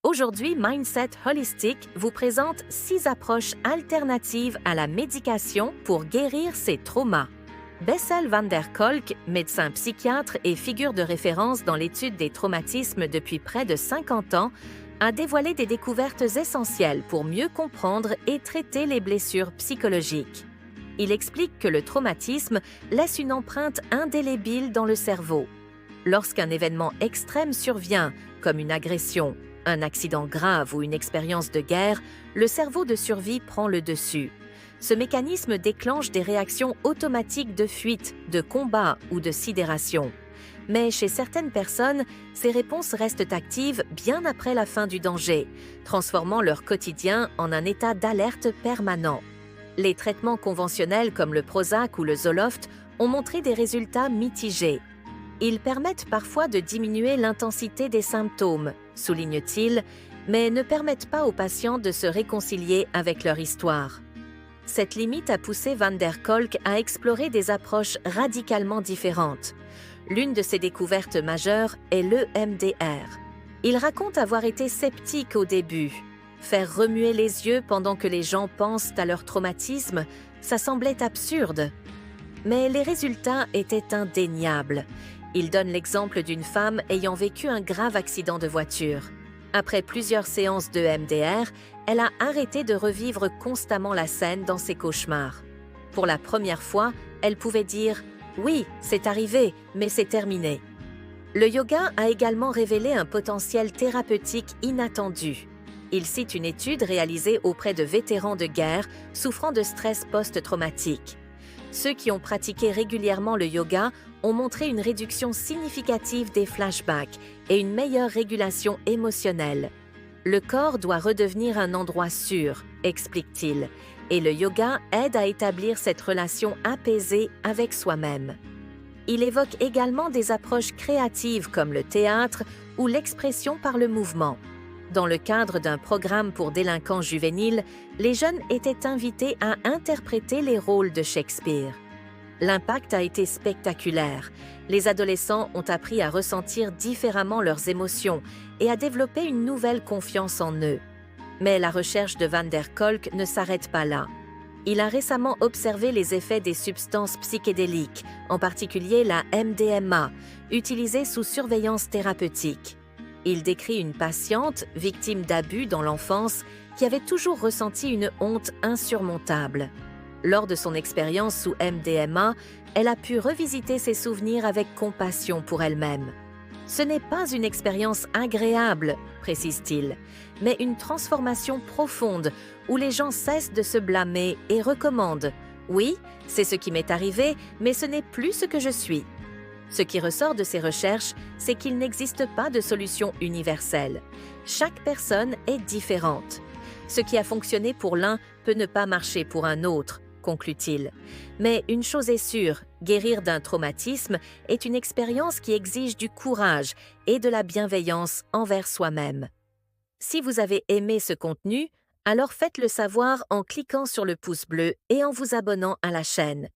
Aujourd'hui, Mindset Holistic vous présente 6 approches alternatives à la médication pour guérir ces traumas. Bessel van der Kolk, médecin psychiatre et figure de référence dans l'étude des traumatismes depuis près de 50 ans, a dévoilé des découvertes essentielles pour mieux comprendre et traiter les blessures psychologiques. Il explique que le traumatisme laisse une empreinte indélébile dans le cerveau. Lorsqu'un événement extrême survient, comme une agression, un accident grave ou une expérience de guerre, le cerveau de survie prend le dessus. Ce mécanisme déclenche des réactions automatiques de fuite, de combat ou de sidération. Mais chez certaines personnes, ces réponses restent actives bien après la fin du danger, transformant leur quotidien en un état d'alerte permanent. Les traitements conventionnels comme le Prozac ou le Zoloft ont montré des résultats mitigés. Ils permettent parfois de diminuer l'intensité des symptômes, souligne-t-il, mais ne permettent pas aux patients de se réconcilier avec leur histoire. Cette limite a poussé Van der Kolk à explorer des approches radicalement différentes. L'une de ses découvertes majeures est l'EMDR. Il raconte avoir été sceptique au début. Faire remuer les yeux pendant que les gens pensent à leur traumatisme, ça semblait absurde. Mais les résultats étaient indéniables. Il donne l'exemple d'une femme ayant vécu un grave accident de voiture. Après plusieurs séances de MDR, elle a arrêté de revivre constamment la scène dans ses cauchemars. Pour la première fois, elle pouvait dire « Oui, c'est arrivé, mais c'est terminé ». Le yoga a également révélé un potentiel thérapeutique inattendu. Il cite une étude réalisée auprès de vétérans de guerre souffrant de stress post-traumatique. Ceux qui ont pratiqué régulièrement le yoga ont montré une réduction significative des flashbacks et une meilleure régulation émotionnelle. Le corps doit redevenir un endroit sûr, explique-t-il, et le yoga aide à établir cette relation apaisée avec soi-même. Il évoque également des approches créatives comme le théâtre ou l'expression par le mouvement. Dans le cadre d'un programme pour délinquants juvéniles, les jeunes étaient invités à interpréter les rôles de Shakespeare. L'impact a été spectaculaire. Les adolescents ont appris à ressentir différemment leurs émotions et à développer une nouvelle confiance en eux. Mais la recherche de Van der Kolk ne s'arrête pas là. Il a récemment observé les effets des substances psychédéliques, en particulier la MDMA, utilisée sous surveillance thérapeutique. Il décrit une patiente, victime d'abus dans l'enfance, qui avait toujours ressenti une honte insurmontable. Lors de son expérience sous MDMA, elle a pu revisiter ses souvenirs avec compassion pour elle-même. Ce n'est pas une expérience agréable, précise-t-il, mais une transformation profonde où les gens cessent de se blâmer et recommandent « Oui, c'est ce qui m'est arrivé, mais ce n'est plus ce que je suis ». Ce qui ressort de ces recherches, c'est qu'il n'existe pas de solution universelle. Chaque personne est différente. Ce qui a fonctionné pour l'un peut ne pas marcher pour un autre, conclut-il. Mais une chose est sûre, guérir d'un traumatisme est une expérience qui exige du courage et de la bienveillance envers soi-même. Si vous avez aimé ce contenu, alors faites-le savoir en cliquant sur le pouce bleu et en vous abonnant à la chaîne.